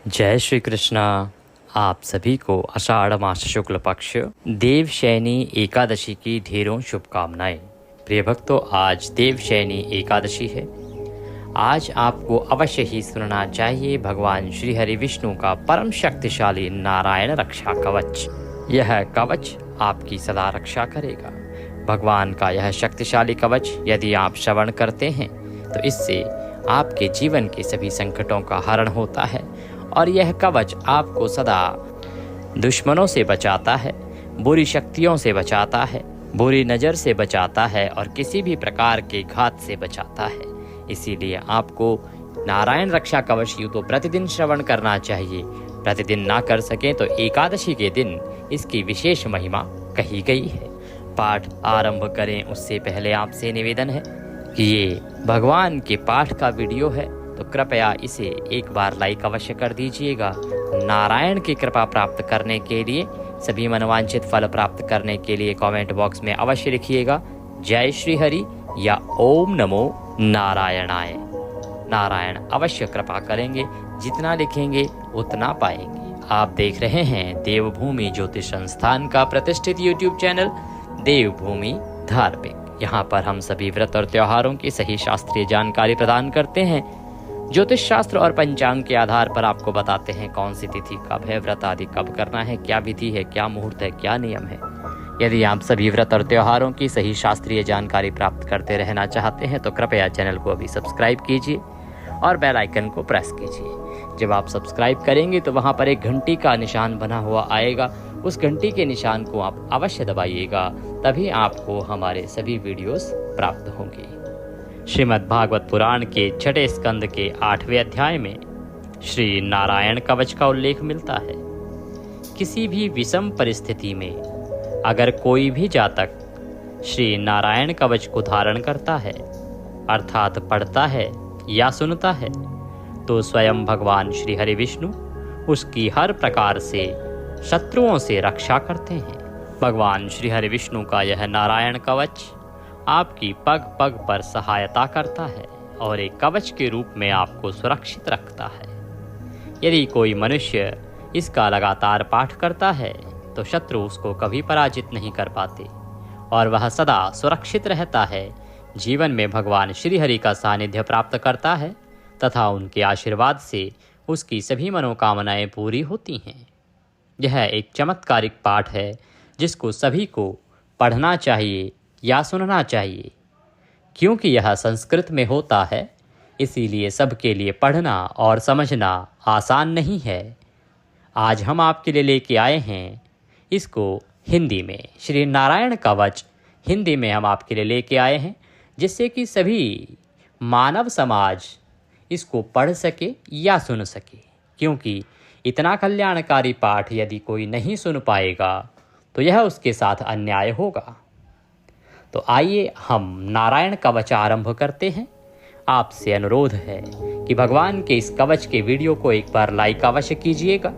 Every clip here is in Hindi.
जय श्री कृष्णा। आप सभी को आषाढ़ मास शुक्ल पक्ष देवशयनी एकादशी की ढेरों शुभकामनाएं। प्रिय भक्तों, आज देवशयनी एकादशी है। आज आपको अवश्य ही सुनना चाहिए भगवान श्री हरि विष्णु का परम शक्तिशाली नारायण रक्षा कवच। यह कवच आपकी सदा रक्षा करेगा। भगवान का यह शक्तिशाली कवच यदि आप श्रवण करते हैं तो इससे आपके जीवन के सभी संकटों का हरण होता है और यह कवच आपको सदा दुश्मनों से बचाता है, बुरी शक्तियों से बचाता है, बुरी नज़र से बचाता है और किसी भी प्रकार के घात से बचाता है। इसीलिए आपको नारायण रक्षा कवच यूँ तो प्रतिदिन श्रवण करना चाहिए। प्रतिदिन ना कर सकें तो एकादशी के दिन इसकी विशेष महिमा कही गई है। पाठ आरंभ करें उससे पहले आपसे निवेदन है कि ये भगवान के पाठ का वीडियो है तो कृपया इसे एक बार लाइक अवश्य कर दीजिएगा। नारायण की कृपा प्राप्त करने के लिए, सभी मनोवांछित फल प्राप्त करने के लिए कमेंट बॉक्स में अवश्य लिखिएगा जय श्री हरि या ओम नमो नारायणाय। नारायण अवश्य कृपा करेंगे, जितना लिखेंगे उतना पाएंगे। आप देख रहे हैं देवभूमि ज्योतिष संस्थान का प्रतिष्ठित यूट्यूब चैनल देवभूमि धार्मिक। यहाँ पर हम सभी व्रत और त्योहारों की सही शास्त्रीय जानकारी प्रदान करते हैं। ज्योतिष शास्त्र और पंचांग के आधार पर आपको बताते हैं कौन सी तिथि कब है, व्रत आदि कब करना है, क्या विधि है, क्या मुहूर्त है, क्या नियम है। यदि आप सभी व्रत और त्योहारों की सही शास्त्रीय जानकारी प्राप्त करते रहना चाहते हैं तो कृपया चैनल को अभी सब्सक्राइब कीजिए और बेल आइकन को प्रेस कीजिए। जब आप सब्सक्राइब करेंगे तो वहाँ पर एक घंटी का निशान बना हुआ आएगा, उस घंटी के निशान को आप अवश्य दबाइएगा, तभी आपको हमारे सभी वीडियोस प्राप्त होंगे। श्रीमद् भागवत पुराण के छठे स्कंद के 8वें अध्याय में श्री नारायण कवच का उल्लेख मिलता है। किसी भी विषम परिस्थिति में अगर कोई भी जातक श्री नारायण कवच को धारण करता है, अर्थात पढ़ता है या सुनता है, तो स्वयं भगवान श्री हरि विष्णु उसकी हर प्रकार से शत्रुओं से रक्षा करते हैं। भगवान श्री हरि विष्णु का यह नारायण कवच आपकी पग पग पर सहायता करता है और एक कवच के रूप में आपको सुरक्षित रखता है। यदि कोई मनुष्य इसका लगातार पाठ करता है तो शत्रु उसको कभी पराजित नहीं कर पाते और वह सदा सुरक्षित रहता है। जीवन में भगवान श्री हरि का सानिध्य प्राप्त करता है तथा उनके आशीर्वाद से उसकी सभी मनोकामनाएं पूरी होती हैं। यह एक चमत्कारिक पाठ है जिसको सभी को पढ़ना चाहिए या सुनना चाहिए। क्योंकि यह संस्कृत में होता है, इसीलिए सबके लिए पढ़ना और समझना आसान नहीं है। आज हम आपके लिए लेके आए हैं इसको हिंदी में। श्री नारायण कवच हिंदी में हम आपके लिए लेके आए हैं, जिससे कि सभी मानव समाज इसको पढ़ सके या सुन सके। क्योंकि इतना कल्याणकारी पाठ यदि कोई नहीं सुन पाएगा तो यह उसके साथ अन्याय होगा। तो आइए हम नारायण कवच आरंभ करते हैं। आपसे अनुरोध है कि भगवान के इस कवच के वीडियो को एक बार लाइक अवश्य कीजिएगा।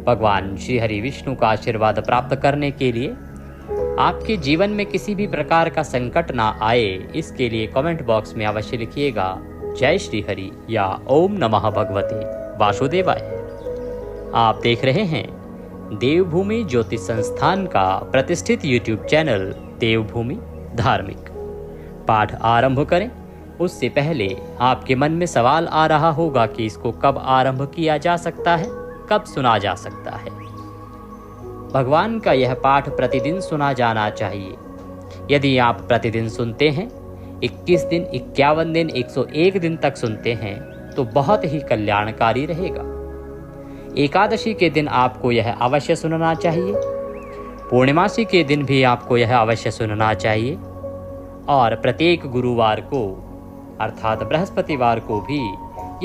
भगवान श्री हरि विष्णु का आशीर्वाद प्राप्त करने के लिए आपके जीवन में किसी भी प्रकार का संकट ना आए, इसके लिए कमेंट बॉक्स में अवश्य लिखिएगा जय श्री हरि या ओम नमः भगवते वासुदेवाय। आप देख रहे हैं देवभूमि ज्योतिष संस्थान का प्रतिष्ठित यूट्यूब चैनल देवभूमि धार्मिक। पाठ आरंभ करें उससे पहले आपके मन में सवाल आ रहा होगा कि इसको कब आरंभ किया जा सकता है, कब सुना जा सकता है। भगवान का यह पाठ प्रतिदिन सुना जाना चाहिए। यदि आप प्रतिदिन सुनते हैं, 21 दिन, 51 दिन, 101 दिन तक सुनते हैं तो बहुत ही कल्याणकारी रहेगा। एकादशी के दिन आपको यह अवश्य सुनना चाहिए। पूर्णिमासी के दिन भी आपको यह अवश्य सुनना चाहिए और प्रत्येक गुरुवार को अर्थात बृहस्पतिवार को भी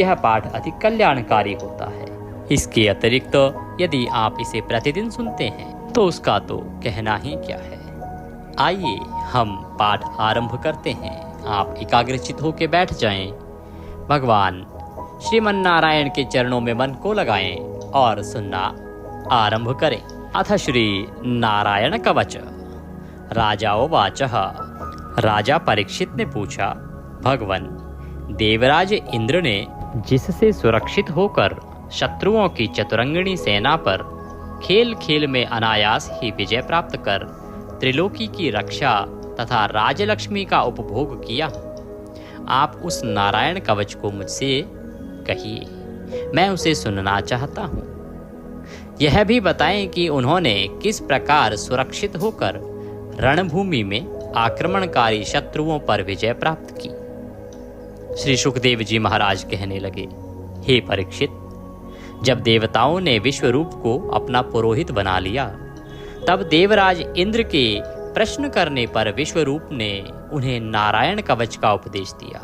यह पाठ अति कल्याणकारी होता है। इसके अतिरिक्त यदि आप इसे प्रतिदिन सुनते हैं तो उसका तो कहना ही क्या है। आइए हम पाठ आरंभ करते हैं। आप एकाग्रचित होकर बैठ जाएं। भगवान श्रीमन नारायण के चरणों में मन को लगाएं और सुनना आरंभ करें। अथ श्री नारायण कवच। राजाओवाचः। राजा परीक्षित ने पूछा, भगवन देवराज इंद्र ने जिससे सुरक्षित होकर शत्रुओं की चतुरंगिणी सेना पर खेल खेल में अनायास ही विजय प्राप्त कर त्रिलोकी की रक्षा तथा राजलक्ष्मी का उपभोग किया। आप उस नारायण कवच को मुझसे कहिए, मैं उसे सुनना चाहता हूँ। यह भी बताएं कि उन्होंने किस प्रकार सुरक्षित होकर रणभूमि में आक्रमणकारी शत्रुओं पर विजय प्राप्त की। श्री सुखदेव जी महाराज कहने लगे, हे परीक्षित, जब देवताओं ने विश्वरूप को अपना पुरोहित बना लिया, तब देवराज इंद्र के प्रश्न करने पर विश्वरूप ने उन्हें नारायण कवच का उपदेश दिया।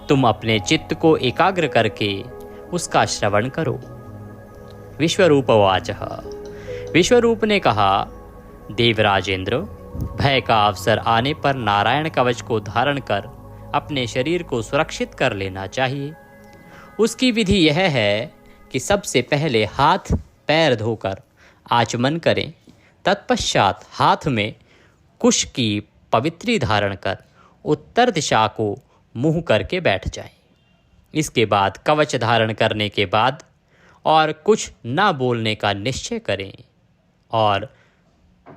तुम अपने चित्त को एकाग्र करके उसका श्रवण करो। विश्वरूपवाचः, विश्वरूप ने कहा, देवराज इंद्र, भय का अवसर आने पर नारायण कवच को धारण कर अपने शरीर को सुरक्षित कर लेना चाहिए। उसकी विधि यह है कि सबसे पहले हाथ पैर धोकर आचमन करें, तत्पश्चात हाथ में कुश की पवित्री धारण कर उत्तर दिशा को मुंह करके बैठ जाएं। इसके बाद कवच धारण करने के बाद और कुछ न बोलने का निश्चय करें और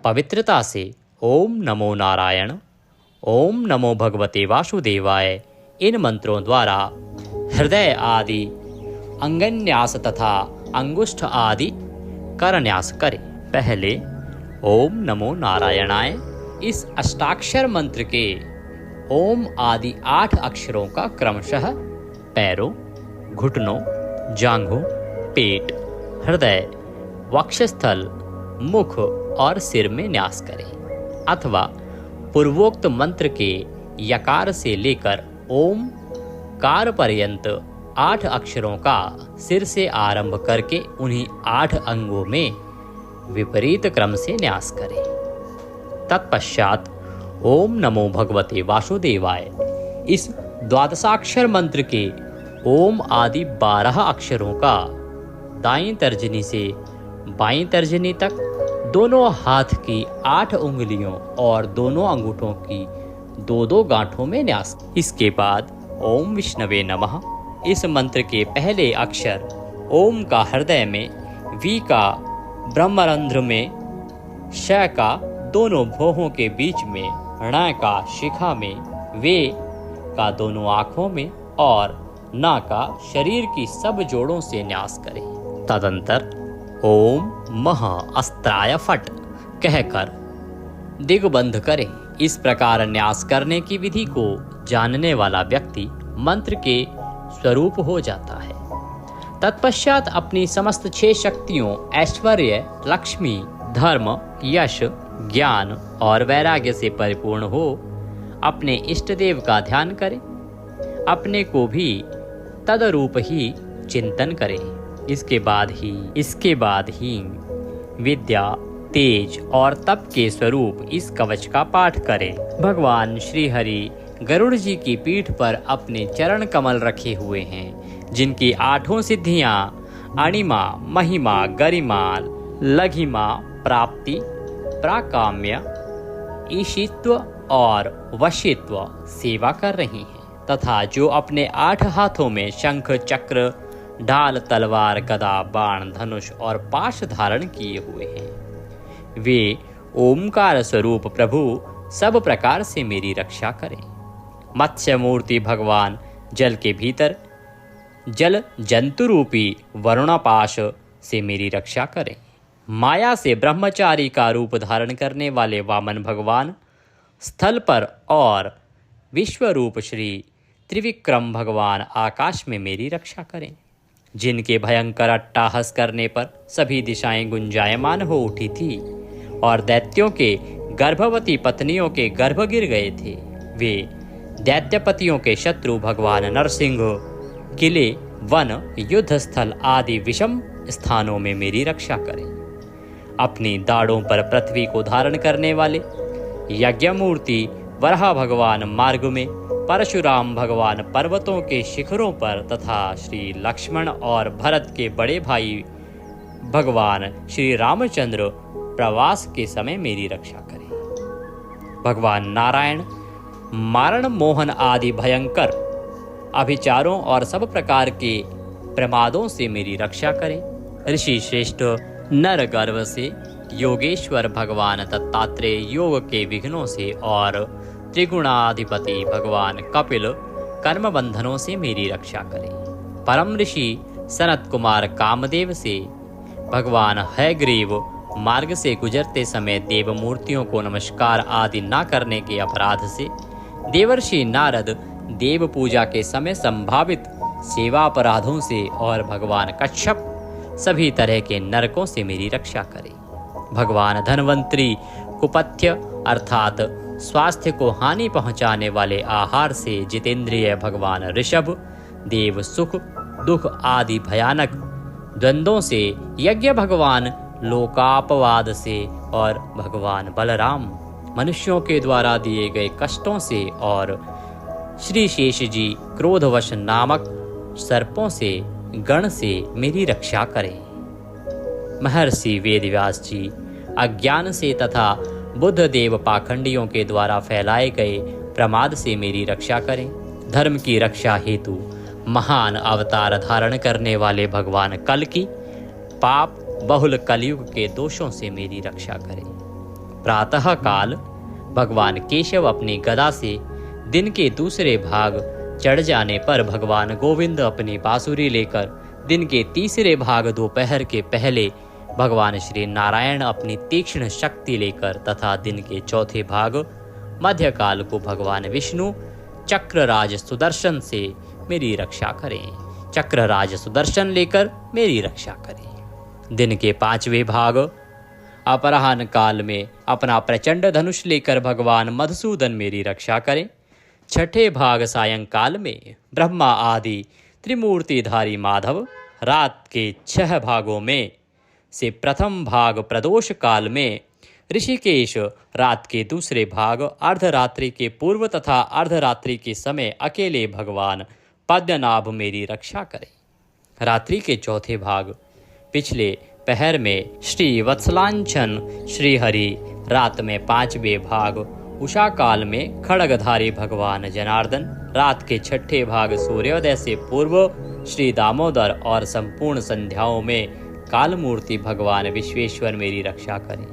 पवित्रता से ओम नमो नारायण, ओम नमो भगवते वासुदेवाय इन मंत्रों द्वारा हृदय आदि अंगन्यास तथा अंगुष्ठ आदि करन्यास करें। पहले ओम नमो नारायणाय इस अष्टाक्षर मंत्र के ओम आदि 8 अक्षरों का क्रमशः पैरों, घुटनों, जांघों, पेट, हृदय, वक्षस्थल, मुख और सिर में न्यास करें, अथवा पूर्वोक्त मंत्र के यकार से लेकर ओम कार पर्यंत 8 अक्षरों का सिर से आरंभ करके उन्हीं 8 अंगों में विपरीत क्रम से न्यास करें। तत्पश्चात ओम नमो भगवते वासुदेवाय इस द्वादशाक्षर मंत्र के ओम आदि 12 अक्षरों का दाईं तर्जनी से बाईं तर्जनी तक दोनों हाथ की 8 उंगलियों और दोनों अंगूठों की 2-2 गांठों में न्यास। इसके बाद ओम विष्णवे नमः इस मंत्र के पहले अक्षर ओम का हृदय में, वी का ब्रह्मरंध्र में, श का दोनों भौहों के बीच में, ण का शिखा में, वे का दोनों आँखों में और न का शरीर की सब जोड़ों से न्यास करें। तदंतर ओम महा अस्त्राय फट कहकर दिग्बंध करें। इस प्रकार न्यास करने की विधि को जानने वाला व्यक्ति मंत्र के स्वरूप हो जाता है। तत्पश्चात अपनी समस्त 6 शक्तियों ऐश्वर्य, लक्ष्मी, धर्म, यश, ज्ञान और वैराग्य से परिपूर्ण हो अपने इष्ट देव का ध्यान करें। अपने को भी तदरूप ही चिंतन करें। इसके बाद ही विद्या, तेज और तप के स्वरूप इस कवच का पाठ करें। भगवान श्री हरि गरुड़ जी की पीठ पर अपने चरण कमल रखे हुए हैं, जिनकी 8 सिद्धियां अणिमा, महिमा, गरिमा, लघिमा, प्राप्ति, प्राकाम्य, ईशित्व और वशित्व सेवा कर रही हैं, तथा जो अपने 8 हाथों में शंख, चक्र, ढाल, तलवार, गदा, बाण, धनुष और पाश धारण किए हुए हैं, वे ओमकार स्वरूप प्रभु सब प्रकार से मेरी रक्षा करें। मत्स्य मूर्ति भगवान जल के भीतर जल जंतु रूपी वरुणापाश से मेरी रक्षा करें। माया से ब्रह्मचारी का रूप धारण करने वाले वामन भगवान स्थल पर और विश्वरूप श्री त्रिविक्रम भगवान आकाश में मेरी रक्षा करें। जिनके भयंकर अट्टाहस करने पर सभी दिशाएं गुंजायमान हो उठी थी और दैत्यों के गर्भवती पत्नियों के गर्भ गिर गए थे, वे दैत्यपतियों के शत्रु भगवान नरसिंह किले, वन, युद्ध स्थल आदि विषम स्थानों में मेरी रक्षा करें। अपनी दाढ़ों पर पृथ्वी को धारण करने वाले यज्ञमूर्ति वराह भगवान मार्ग में, परशुराम भगवान पर्वतों के शिखरों पर तथा श्री लक्ष्मण और भरत के बड़े भाई भगवान श्री रामचंद्र प्रवास के समय मेरी रक्षा करें। भगवान नारायण मारण, मोहन आदि भयंकर अभिचारों और सब प्रकार के प्रमादों से मेरी रक्षा करें। ऋषि श्रेष्ठ नर गर्भ से, योगेश्वर भगवान दत्तात्रेय योग के विघ्नों से और त्रिगुणाधिपति भगवान कपिल कर्म बंधनों से मेरी रक्षा करें। परम ऋषि सनत कुमार कामदेव से, भगवान हयग्रीव मार्ग से गुजरते समय देव मूर्तियों को नमस्कार आदि न करने के अपराध से, देवर्षि नारद देव पूजा के समय संभावित सेवा अपराधों से और भगवान कच्छप सभी तरह के नरकों से मेरी रक्षा करें। भगवान धन्वंतरी कुपथ्य अर्थात स्वास्थ्य को हानि पहुंचाने वाले आहार से जितेंद्रिय भगवान ऋषभ देव सुख दुख आदि भयानक द्वंद्वों से, यज्ञ भगवान लोकापवाद से और भगवान बलराम मनुष्यों के द्वारा दिए गए कष्टों से और श्री शेष जी क्रोधवश नामक सर्पों से गण से मेरी रक्षा करें। महर्षि वेदव्यास जी अज्ञान से तथा बुद्ध देव पाखंडियों के द्वारा फैलाए गए प्रमाद से मेरी रक्षा करें। धर्म की रक्षा हेतु महान अवतार धारण करने वाले भगवान कल की पाप बहुल कलयुग के दोषों से मेरी रक्षा करें। प्रातः काल भगवान केशव अपनी गदा से दिन के दूसरे भाग चढ़ जाने पर भगवान गोविंद अपनी बांसुरी लेकर दिन के तीसरे भाग दोपहर के पहले भगवान श्री नारायण अपनी तीक्ष्ण शक्ति लेकर तथा दिन के चौथे भाग मध्यकाल को भगवान विष्णु चक्रराज सुदर्शन से मेरी रक्षा करें। चक्रराज सुदर्शन लेकर मेरी रक्षा करें। दिन के पांचवें भाग अपराह्न काल में अपना प्रचंड धनुष लेकर भगवान मधुसूदन मेरी रक्षा करें। छठे भाग सायंकाल में ब्रह्मा आदि त्रिमूर्तिधारी माधव, रात के 6 भागों में से प्रथम भाग प्रदोष काल में ऋषिकेश, रात के दूसरे भाग अर्धरात्रि के पूर्व तथा अर्धरात्रि के समय अकेले भगवान पद्मनाभ मेरी रक्षा करें। रात्रि के चौथे भाग पिछले पहर में श्री वत्सलांछन श्री हरि, रात में 5वें भाग उषा काल में खड्गधारी भगवान जनार्दन, रात के 6ठे भाग सूर्योदय से पूर्व श्री दामोदर और संपूर्ण संध्याओं में कालमूर्ति भगवान विश्वेश्वर मेरी रक्षा करें।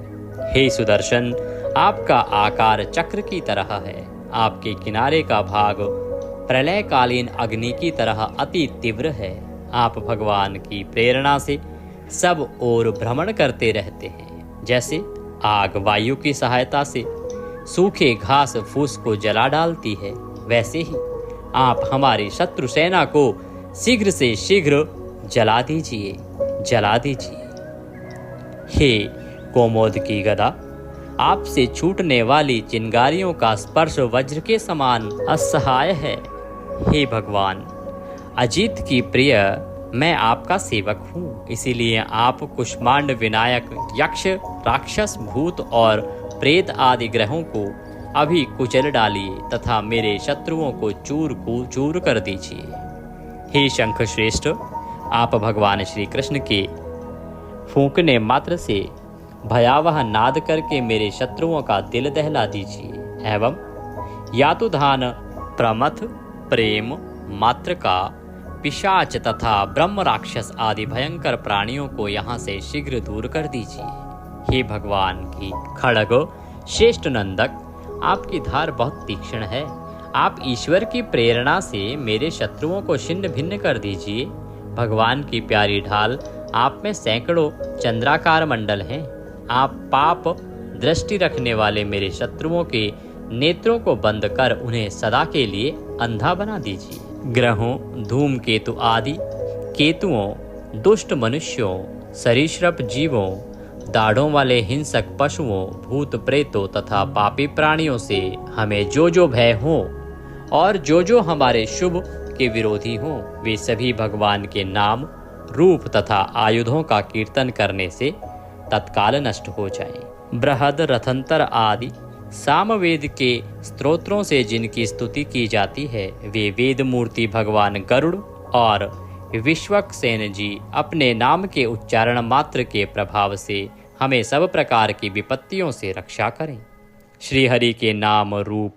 हे सुदर्शन, आपका आकार चक्र की तरह है। आपके किनारे का भाग प्रलयकालीन अग्नि की तरह अति तीव्र है। आप भगवान की प्रेरणा से सब ओर भ्रमण करते रहते हैं। जैसे आग वायु की सहायता से सूखे घास फूस को जला डालती है, वैसे ही आप हमारी शत्रु सेना को शीघ्र से शीघ्र जला दीजिए, जला दीजिए। हे कोमोद की गदा, आपसे छूटने वाली चिंगारियों का स्पर्श वज्र के समान असहाय है। हे भगवान अजित की प्रिय, मैं आपका सेवक हूँ, इसीलिए आप कुष्मांड विनायक यक्ष राक्षस भूत और प्रेत आदि ग्रहों को अभी कुचल डालिए तथा मेरे शत्रुओं को चूर कर दीजिए। हे शंख श्रेष्ठ, आप भगवान श्री कृष्ण के फूंकने मात्र से भयावह नाद करके मेरे शत्रुओं का दिल दहला दीजिए एवं यातुधान, प्रमथ, प्रेम, मात्र का, पिशाच तथा ब्रह्म राक्षस आदि भयंकर प्राणियों को यहाँ से शीघ्र दूर कर दीजिए। हे भगवान की खड्ग श्रेष्ठ नंदक, आपकी धार बहुत तीक्ष्ण है। आप ईश्वर की प्रेरणा से मेरे शत्रुओं को छिन्न भिन्न कर दीजिए। भगवान की प्यारी ढाल, आप में सैकड़ों चंद्राकार मंडल हैं। आप पाप दृष्टि रखने वाले मेरे शत्रुओं के नेत्रों को बंद कर उन्हें सदा के लिए अंधा बना दीजिए। ग्रहों, धूमकेतु आदि केतुओं, दुष्ट मनुष्यों, सरीसृप जीवों, दाढ़ों वाले हिंसक पशुओं, भूत प्रेतों तथा पापी प्राणियों से हमें जो जो भय हो और जो जो हमारे शुभ के विरोधी हों, वे सभी भगवान के नाम, रूप तथा आयुधों का कीर्तन करने से तत्काल नष्ट हो जाएं। बृहद रथंतर आदि सामवेद के स्तोत्रों से जिनकी स्तुति की जाती है, वे वेद मूर्ति भगवान गरुड़ और विश्वक्सेन जी अपने नाम के उच्चारण मात्र के प्रभाव से हमें सब प्रकार की विपत्तियों से रक्षा करें। श्री हरि के नाम, रूप,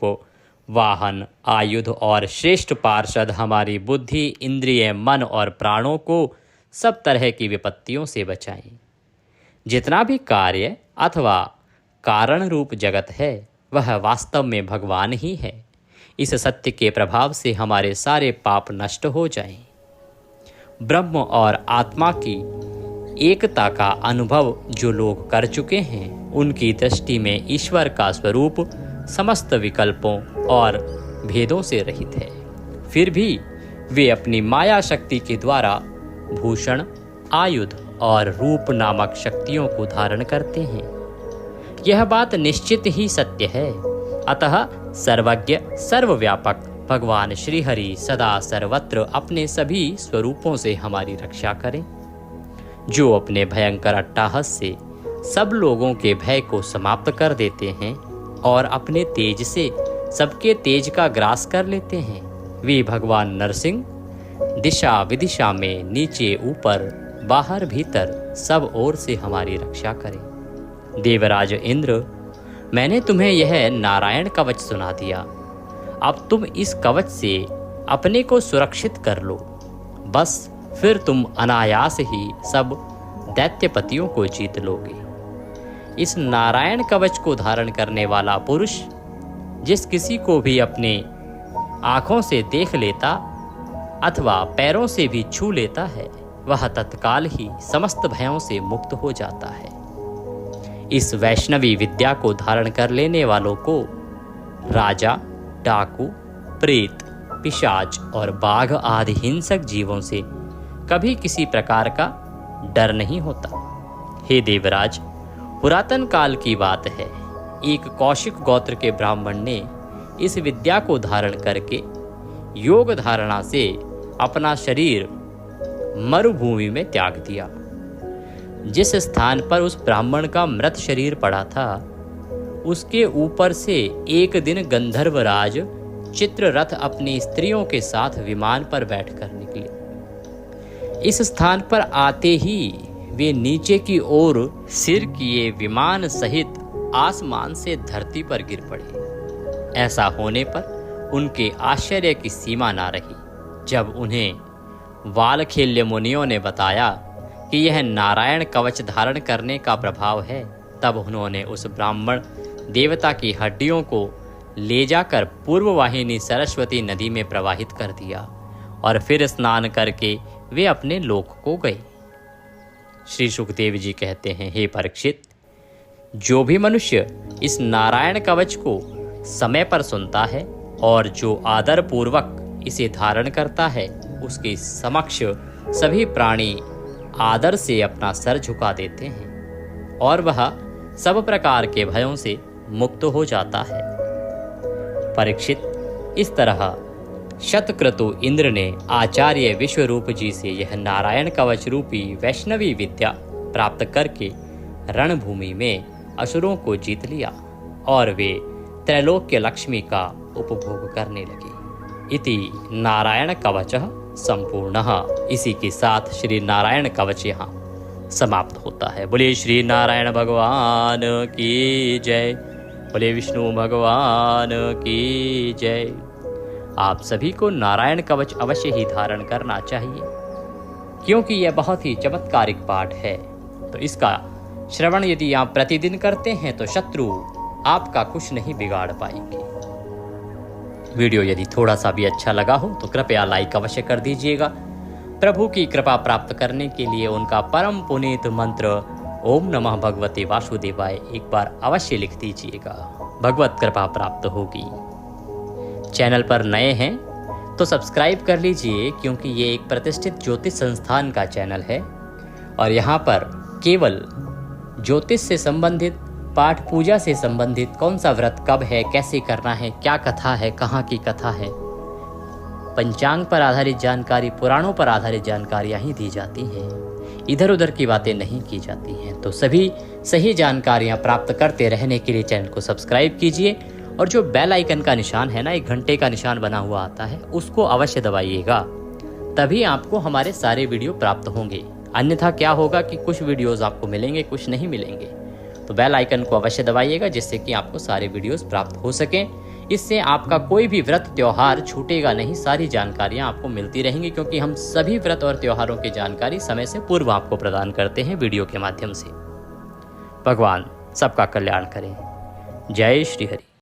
वाहन, आयुध और श्रेष्ठ पार्षद हमारी बुद्धि, इंद्रिय, मन और प्राणों को सब तरह की विपत्तियों से बचाएं। जितना भी कार्य अथवा कारण रूप जगत है वह वास्तव में भगवान ही है। इस सत्य के प्रभाव से हमारे सारे पाप नष्ट हो जाएं। ब्रह्म और आत्मा की एकता का अनुभव जो लोग कर चुके हैं उनकी दृष्टि में ईश्वर का स्वरूप समस्त विकल्पों और भेदों से रहित है। फिर भी वे अपनी माया शक्ति के द्वारा भूषण, आयुध और रूप नामक शक्तियों को धारण करते हैं। यह बात निश्चित ही सत्य है। अतः सर्वज्ञ सर्वव्यापक भगवान श्री हरि सदा सर्वत्र अपने सभी स्वरूपों से हमारी रक्षा करें। जो अपने भयंकर अट्टहास से सब लोगों के भय को समाप्त कर देते हैं और अपने तेज से सबके तेज का ग्रास कर लेते हैं, वे भगवान नरसिंह दिशा विदिशा में नीचे ऊपर बाहर भीतर सब ओर से हमारी रक्षा करें। देवराज इंद्र, मैंने तुम्हें यह नारायण कवच सुना दिया। अब तुम इस कवच से अपने को सुरक्षित कर लो। बस फिर तुम अनायास ही सब दैत्यपतियों को जीत लोगे। इस नारायण कवच को धारण करने वाला पुरुष जिस किसी को भी अपने आँखों से देख लेता अथवा पैरों से भी छू लेता है वह तत्काल ही समस्त भयों से मुक्त हो जाता है। इस वैष्णवी विद्या को धारण कर लेने वालों को राजा, डाकू, प्रेत, पिशाच और बाघ आदि हिंसक जीवों से कभी किसी प्रकार का डर नहीं होता। हे देवराज, पुरातन काल की बात है, एक कौशिक गोत्र के ब्राह्मण ने इस विद्या को धारण करके योग धारणा से अपना शरीर मरुभूमि में त्याग दिया। जिस स्थान पर उस ब्राह्मण का मृत शरीर पड़ा था उसके ऊपर से एक दिन गंधर्वराज चित्ररथ अपनी स्त्रियों के साथ विमान पर बैठकर निकले। इस स्थान पर आते ही वे नीचे की ओर सिर किए विमान सहित आसमान से धरती पर गिर पड़े। ऐसा होने पर उनके आश्चर्य की सीमा ना रही। जब उन्हें वालखेल्य मुनियों ने बताया कि यह नारायण कवच धारण करने का प्रभाव है, तब उन्होंने उस ब्राह्मण देवता की हड्डियों को ले जाकर पूर्ववाहिनी सरस्वती नदी में प्रवाहित कर दिया और फिर स्नान करके वे अपने लोक को गए। श्री सुखदेव जी कहते हैं, हे परीक्षित, जो भी मनुष्य इस नारायण कवच को समय पर सुनता है और जो आदर पूर्वक इसे धारण करता है उसके समक्ष सभी प्राणी आदर से अपना सर झुका देते हैं और वह सब प्रकार के भयों से मुक्त हो जाता है। परीक्षित, इस तरह शतक्रतु इंद्र ने आचार्य विश्वरूप जी से यह नारायण कवच रूपी वैष्णवी विद्या प्राप्त करके रणभूमि में असुरों को जीत लिया और वे त्रैलोक्य लक्ष्मी का उपभोग करने लगे। इति नारायण कवचः संपूर्णः। इसी के साथ श्री नारायण कवच यहाँ समाप्त होता है। बोले श्री नारायण भगवान की जय, बोले विष्णु भगवान की जय। आप सभी को नारायण कवच अवश्य ही धारण करना चाहिए क्योंकि यह बहुत ही चमत्कारिक पाठ है। तो इसका श्रवण यदि आप प्रतिदिन करते हैं तो शत्रु आपका कुछ नहीं बिगाड़ पाएंगे। वीडियो यदि थोड़ा सा भी अच्छा लगा हो तो कृपया लाइक अवश्य कर दीजिएगा। प्रभु की कृपा प्राप्त करने के लिए उनका परम पुनीत मंत्र ओम नमः भगवते वासुदेवाय एक बार अवश्य लिख दीजिएगा। भगवत कृपा प्राप्त होगी। चैनल पर नए हैं तो सब्सक्राइब कर लीजिए क्योंकि ये एक प्रतिष्ठित ज्योतिष संस्थान का चैनल है और यहाँ पर केवल ज्योतिष से संबंधित, पाठ पूजा से संबंधित, कौन सा व्रत कब है, कैसे करना है, क्या कथा है, कहाँ की कथा है, पंचांग पर आधारित जानकारी, पुराणों पर आधारित जानकारियाँ ही दी जाती हैं। इधर उधर की बातें नहीं की जाती हैं। तो सभी सही जानकारियाँ प्राप्त करते रहने के लिए चैनल को सब्सक्राइब कीजिए और जो बेल आइकन का निशान है ना, एक घंटे का निशान बना हुआ आता है, उसको अवश्य दबाइएगा। तभी आपको हमारे सारे वीडियो प्राप्त होंगे। अन्यथा क्या होगा कि कुछ वीडियोस आपको मिलेंगे, कुछ नहीं मिलेंगे। तो बेल आइकन को अवश्य दबाइएगा जिससे कि आपको सारे वीडियोस प्राप्त हो सकें। इससे आपका कोई भी व्रत त्योहार छूटेगा नहीं। सारी जानकारियां आपको मिलती रहेंगी, क्योंकि हम सभी व्रत और त्योहारों की जानकारी समय से पूर्व आपको प्रदान करते हैं वीडियो के माध्यम से। भगवान सबका कल्याण करें। जय श्री हरि।